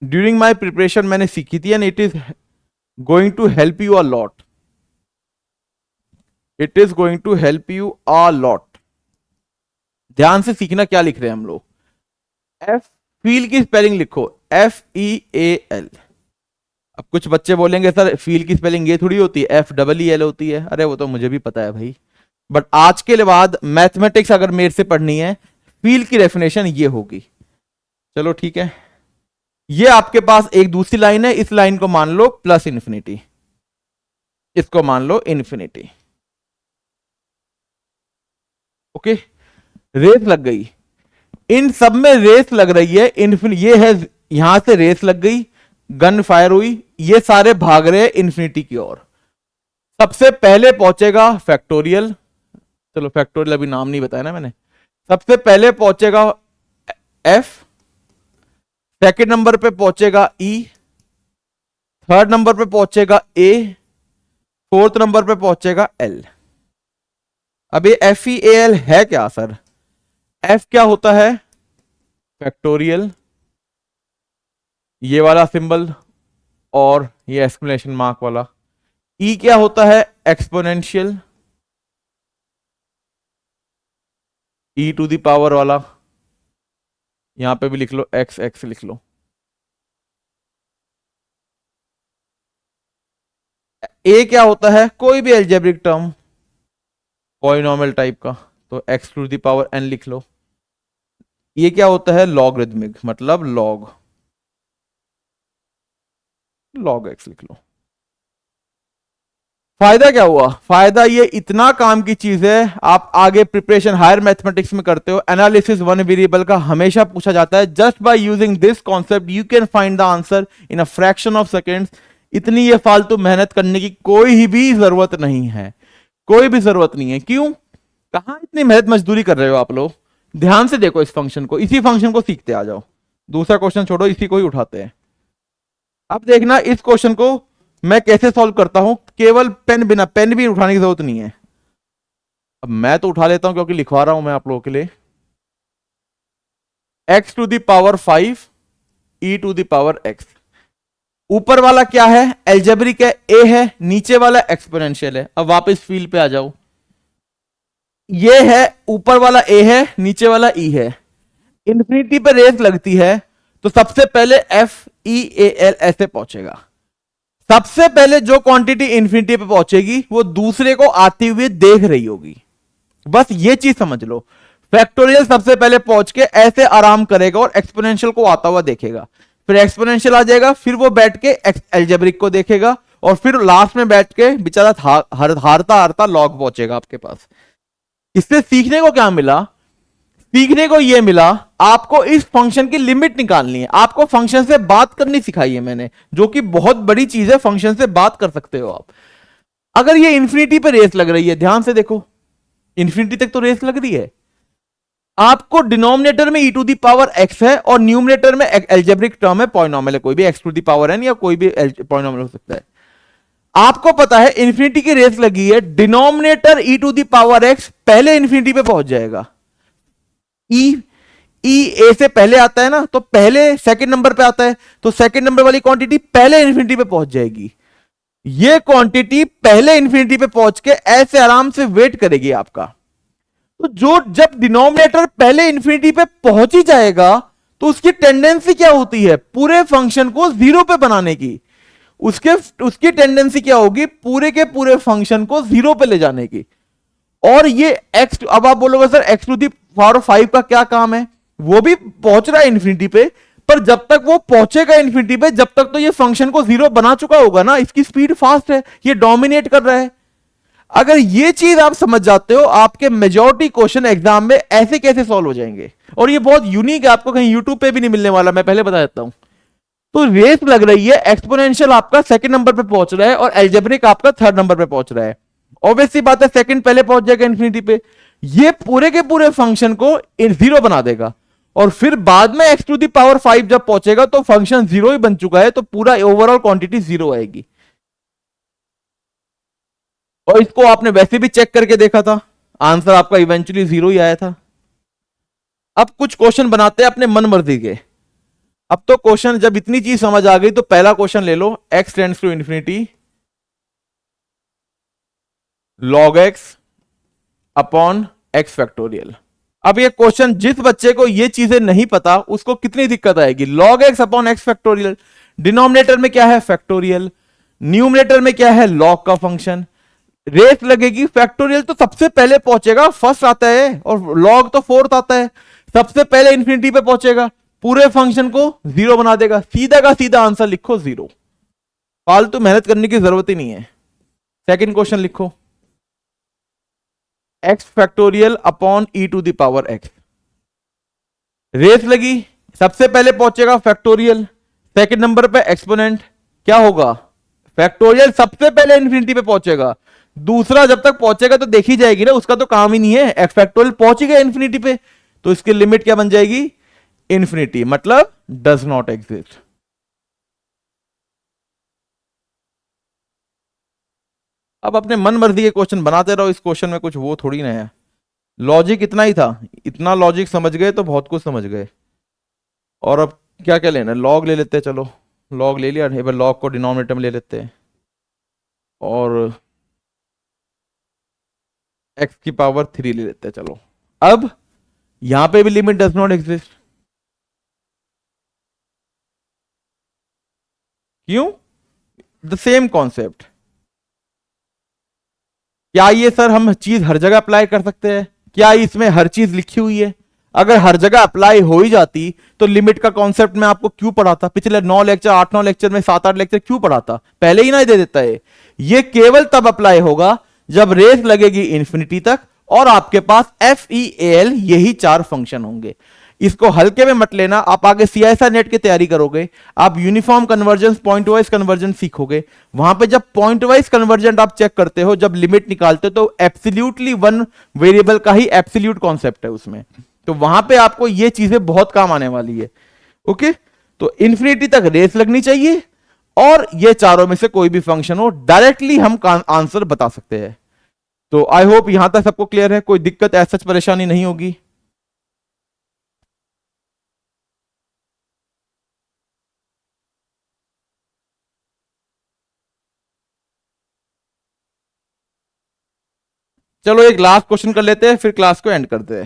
ड्यूरिंग माई प्रिपरेशन मैंने सीखी थी, and it is going to help you a lot. It is going to help you a lot. ध्यान से सीखना क्या लिख रहे हैं हम लोग। एफ फील की स्पेलिंग लिखो, FEAL। अब कुछ बच्चे बोलेंगे सर फील की स्पेलिंग ये थोड़ी होती है, FEEL होती है। अरे वो तो मुझे भी पता है भाई, बट आज के बाद मैथमेटिक्स अगर मेरे से पढ़नी है, फील की डेफिनेशन ये होगी। चलो ठीक है, ये आपके पास एक दूसरी लाइन है, इस लाइन को मान लो प्लस इन्फिनिटी, इसको मान लो इन्फिनिटी। ओके, रेस लग गई, इन सब में रेस लग रही है। ये है, यहां से रेस लग गई, गन फायर हुई, ये सारे भाग रहे हैं इन्फिनिटी की ओर। सबसे पहले पहुंचेगा फैक्टोरियल, चलो फैक्टोरियल अभी नाम नहीं बताया ना मैंने। सबसे पहले पहुंचेगा F, सेकंड नंबर पे पहुंचेगा E, थर्ड नंबर पे पहुंचेगा A, फोर्थ नंबर पे पहुंचेगा L। अब ये FEAL है क्या सर, F क्या होता है, फैक्टोरियल, ये वाला सिंबल और ये एक्सक्लेमेशन मार्क वाला। E क्या होता है, एक्सपोनेंशियल, e⁻ वाला, यहां पे भी लिख लो x लिख लो। A क्या होता है, कोई भी एल्जेब्रिक टर्म, पॉलिनॉमियल टाइप का, तो x⁻n लिख लो। ये क्या होता है, लॉगरिथमिक, मतलब log x लिख लो। फायदा क्या हुआ, फायदा ये इतना काम की चीज है, आप आगे प्रिपरेशन हायर मैथमेटिक्स में करते हो, एनालिसिस वन वेरिएबल का हमेशा पूछा जाता है। Just by using this concept you can find the answer in a fraction of seconds. इतनी ये फालतू मेहनत करने की कोई भी जरूरत नहीं है, कोई भी जरूरत नहीं है। क्यों, कहां इतनी मेहनत मजदूरी कर रहे हो आप लोग। ध्यान से देखो इस फंक्शन को, इसी फंक्शन को सीखते आ जाओ, दूसरा क्वेश्चन छोड़ो, इसी को ही उठाते हैं। अब देखना इस क्वेश्चन को मैं कैसे सॉल्व करता हूं, केवल पेन, बिना पेन भी उठाने की जरूरत नहीं है। अब मैं तो उठा लेता हूं क्योंकि लिखवा रहा हूं मैं आप लोगों के लिए। x⁵ e⁻x, ऊपर वाला क्या है, एल्जेब्रिक है, a है, नीचे वाला एक्सपोनेंशियल है। अब वापस फील्ड पे आ जाओ, ये है, ऊपर वाला a है, नीचे वाला e है, इन्फिनिटी पे रेस लगती है, तो सबसे पहले FEAL ऐसे पहुंचेगा। सबसे पहले जो क्वांटिटी इंफिनिटी पे पहुंचेगी वो दूसरे को आती हुई देख रही होगी, बस ये चीज समझ लो। फैक्टोरियल सबसे पहले पहुंच के ऐसे आराम करेगा और एक्सपोनेंशियल को आता हुआ देखेगा, फिर एक्सपोनेंशियल आ जाएगा, फिर वो बैठ के एल्जेब्रिक को देखेगा, और फिर लास्ट में बैठ के बेचारा हारता हारता लॉग पहुंचेगा आपके पास। इससे सीखने को क्या मिला, सीखने को यह मिला आपको इस फंक्शन की लिमिट निकालनी है, आपको फंक्शन से बात करनी सिखाई है मैंने, जो कि बहुत बड़ी चीज है, फंक्शन से बात कर सकते हो आप। अगर ये इंफिनिटी पे रेस लग रही है, ध्यान से देखो, इंफिनिटी तक तो रेस लग रही है, आपको डिनोमिनेटर में e⁻x है और न्यूमरेटर में एल्जेब्रिक टर्म है, पॉलिनॉमियल है, कोई भी x⁻n या कोई भी पॉलिनॉमियल हो सकता है। आपको पता है इंफिनिटी की रेस लगी है, denominator e to the power x पहले इंफिनिटी पे पहुंच जाएगा। ई ई ए से पहले आता है ना, तो पहले सेकंड नंबर पे आता है, तो सेकंड नंबर वाली क्वांटिटी पहले इंफिनिटी पे पहुंच जाएगी। ये क्वांटिटी पहले इंफिनिटी पे पहुंच के ऐसे आराम से वेट करेगी आपका। तो जो जब डिनोमिनेटर पहले इंफिनिटी पे पहुंच ही जाएगा तो उसकी टेंडेंसी क्या होती है, पूरे फंक्शन को जीरो पे बनाने की। उसकी टेंडेंसी क्या होगी, पूरे के पूरे फंक्शन को जीरो पे ले जाने की। और ये एक्स, अब आप बोलोगे sir x to the power 5 का क्या काम है, वो भी पहुंच रहा है इंफिनिटी पे, पर जब तक वो पहुंचेगा इंफिनिटी पे, जब तक तो ये फंक्शन को जीरो बना चुका होगा ना, इसकी स्पीड फास्ट है, ये डोमिनेट कर रहा है। अगर ये चीज आप समझ जाते हो, आपके मेजॉरिटी क्वेश्चन एग्जाम में ऐसे कैसे सॉल्व हो जाएंगे। और ये बहुत यूनिक है, आपको कहीं यूट्यूब पे भी नहीं मिलने वाला, मैं पहले बता देता हूं। तो रेस लग रही है, एक्सपोनेंशियल आपका सेकंड नंबर पे पहुंच रहा है और एल्जेब्रिक आपका थर्ड नंबर पे पहुंच रहा है। ऑब्वियसली बात है सेकंड पहले पहुंच जाएगा इंफिनिटी पे, ये पूरे के पूरे फंक्शन को जीरो बना देगा। और फिर बाद में एक्स टू दी पावर 5 जब पहुंचेगा तो फंक्शन जीरो ही बन चुका है, तो पूरा ओवरऑल क्वांटिटी जीरो आएगी। और इसको आपने वैसे भी चेक करके देखा था, आंसर आपका इवेंचुअली जीरो ही आया था। अब कुछ क्वेश्चन बनाते हैं अपने मन मर्जी के। अब तो क्वेश्चन जब इतनी चीज समझ आ गई तो पहला क्वेश्चन ले लो, x tends to infinity log x upon x factorial. अब ये क्वेश्चन जिस बच्चे को ये चीजें नहीं पता उसको कितनी दिक्कत आएगी। log x upon x factorial, denominator में क्या है फैक्टोरियल, न्यूमरेटर में क्या है log का फंक्शन। रेस लगेगी, फैक्टोरियल तो सबसे पहले पहुंचेगा, फर्स्ट आता है, और log तो फोर्थ आता है, सबसे पहले इंफिनिटी पे पहुंचेगा, पूरे फंक्शन को जीरो बना देगा। सीधा का सीधा आंसर लिखो जीरो, फालतू मेहनत करने की जरूरत ही नहीं है। सेकंड क्वेश्चन लिखो, x factorial upon e to the power x। Race लगी, सबसे पहले पहुंचेगा फैक्टोरियल, सेकंड नंबर पे एक्सपोनेंट, क्या होगा फैक्टोरियल सबसे पहले इंफिनिटी पे पहुंचेगा, दूसरा जब तक पहुंचेगा तो देखी जाएगी ना, उसका तो काम ही नहीं है, x फैक्टोरियल पहुंच गया इंफिनिटी पे, तो इसकी लिमिट क्या बन जाएगी इंफिनिटी, मतलब डज नॉट एग्जिस्ट। अब अपने मन मर्जी के क्वेश्चन बनाते रहो, इस क्वेश्चन में कुछ वो थोड़ी ना है, लॉजिक इतना ही था, इतना लॉजिक समझ गए तो बहुत कुछ समझ गए। और अब क्या क्या लेना है, लॉग ले लेते हैं, चलो लॉग ले लिया, एक बार लॉग को डिनोमिनेटर में ले लेते हैं, और x की पावर 3 ले लेते हैं। चलो अब यहां पे भी लिमिट डज नॉट एग्जिस्ट, क्यों, द सेम कॉन्सेप्ट। क्या ये सर हम चीज हर जगह अप्लाई कर सकते हैं, क्या इसमें हर चीज लिखी हुई है। अगर हर जगह अप्लाई हो ही जाती तो लिमिट का कॉन्सेप्ट मैं आपको क्यों पढ़ाता, पिछले 9 लेक्चर 8-9 लेक्चर में 7-8 लेक्चर क्यों पढ़ाता, पहले ही ना दे देता है। ये केवल तब अप्लाई होगा जब रेस लगेगी इंफिनिटी तक और आपके पास FEAL यही 4 फंक्शन होंगे। इसको हल्के में मत लेना, आप आगे CISA नेट की तैयारी करोगे, आप uniform convergence point wise conversion सीखोगे, वहां पे जब पॉइंट वाइज कन्वर्जन आप चेक करते हो, जब लिमिट निकालते हो, तो एब्सोल्युटली वन वेरिएबल का ही एब्सोल्यूट कॉन्सेप्ट है उसमें, तो वहां पे आपको ये चीजें बहुत काम आने वाली है। ओके, तो इंफिनिटी तक रेस लगनी चाहिए और ये चारों में से कोई भी फंक्शन हो, डायरेक्टली हम आंसर बता सकते हैं। तो आई होप यहां तक सबको क्लियर है, कोई दिक्कत ऐसा परेशानी नहीं होगी। चलो एक लास्ट क्वेश्चन कर लेते हैं, फिर क्लास को एंड करते हैं।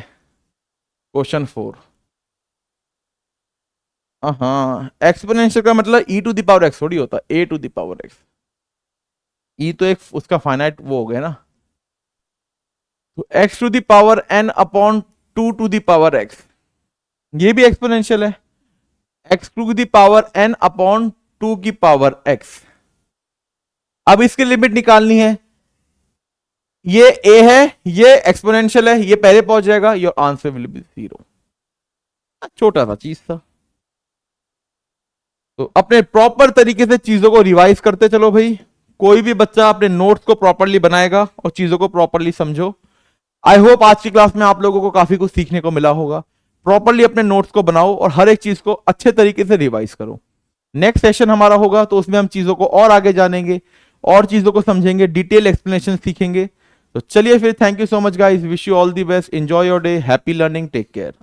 क्वेश्चन 4, हाँ एक्सपोनेंशियल का मतलब e to the power x थोड़ी होता, a to the power x, e तो एक उसका फाइनाइट वो हो गया ना, तो x to the power n upon 2 to the power x, ये भी एक्सपोनेंशियल है, x to the power n upon 2 की पावर x। अब इसकी लिमिट निकालनी है, ये a है, ये एक्सपोनेंशियल है, ये पहले पहुंच जाएगा, योर आंसर विल बी 0। छोटा सा चीज था, तो अपने प्रॉपर तरीके से चीजों को रिवाइज करते चलो भाई। कोई भी बच्चा अपने नोट्स को प्रॉपरली बनाएगा और चीजों को प्रॉपरली समझो। आई होप आज की क्लास में आप लोगों को काफी कुछ सीखने को मिला होगा। प्रॉपरली अपने नोट्स को बनाओ और हर एक चीज को अच्छे तरीके से रिवाइज करो। नेक्स्ट सेशन हमारा होगा तो उसमें हम चीजों को और आगे जानेंगे और चीजों को समझेंगे, डिटेल एक्सप्लेनेशन सीखेंगे। तो चलिए फिर, thank you so much guys, wish you all the best, enjoy your day, happy learning, take care.